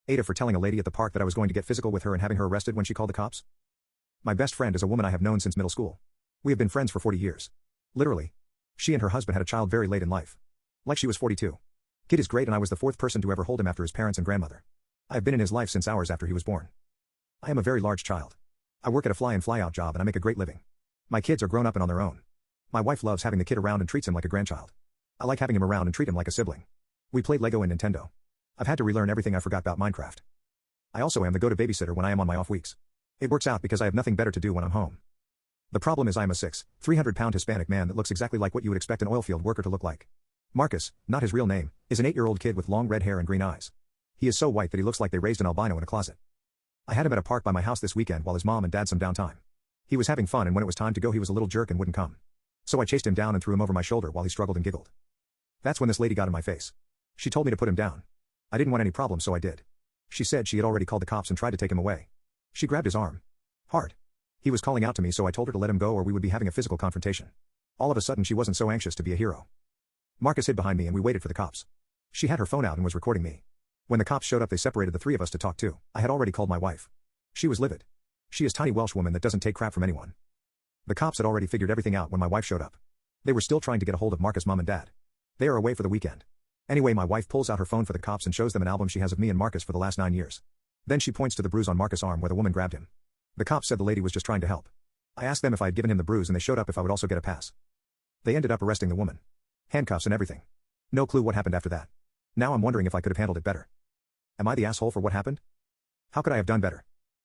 AITAH for telling a lady at the park that I was going to get physical with her and having her arrested when she called the cops. My best friend is a woman I have known since middle school. We have been friends for 40 years. Literally. She and her husband had a child very late in life. Like she was 42. Kid is great and I was the fourth person to ever hold him after his parents and grandmother. I have been in his life since hours after he was born. I am a very large child. I work at a fly-in fly-out job and I make a great living. My kids are grown up and on their own. My wife loves having the kid around and treats him like a grandchild. I like having him around and treat him like a sibling. We played Lego and Nintendo. I've had to relearn everything I forgot about Minecraft. I also am the go-to babysitter when I am on my off weeks. It works out because I have nothing better to do when I'm home. The problem is I am a 300-pound Hispanic man that looks exactly like what you would expect an oilfield worker to look like. Marcus, not his real name, is an 8-year-old kid with long red hair and green eyes. He is so white that he looks like they raised an albino in a closet. I had him at a park by my house this weekend while his mom and dad some downtime. He was having fun and when it was time to go he was a little jerk and wouldn't come. So I chased him down and threw him over my shoulder while he struggled and giggled. That's when this lady got in my face. She told me to put him down. I didn't want any problems so I did. She said she had already called the cops and tried to take him away. She grabbed his arm. Hard. He was calling out to me so I told her to let him go or we would be having a physical confrontation. All of a sudden she wasn't so anxious to be a hero. Marcus hid behind me and we waited for the cops. She had her phone out and was recording me. When the cops showed up they separated the three of us to talk to. I had already called my wife. She was livid. She is a tiny Welsh woman that doesn't take crap from anyone. The cops had already figured everything out when my wife showed up. They were still trying to get a hold of Marcus' mom and dad. They are away for the weekend. Anyway, my wife pulls out her phone for the cops and shows them an album she has of me and Marcus for the last 9 years. Then she points to the bruise on Marcus' arm where the woman grabbed him. The cops said the lady was just trying to help. I asked them if I had given him the bruise and they showed up if I would also get a pass. They ended up arresting the woman. Handcuffs and everything. No clue what happened after that. Now I'm wondering if I could have handled it better. Am I the asshole for what happened? How could I have done better?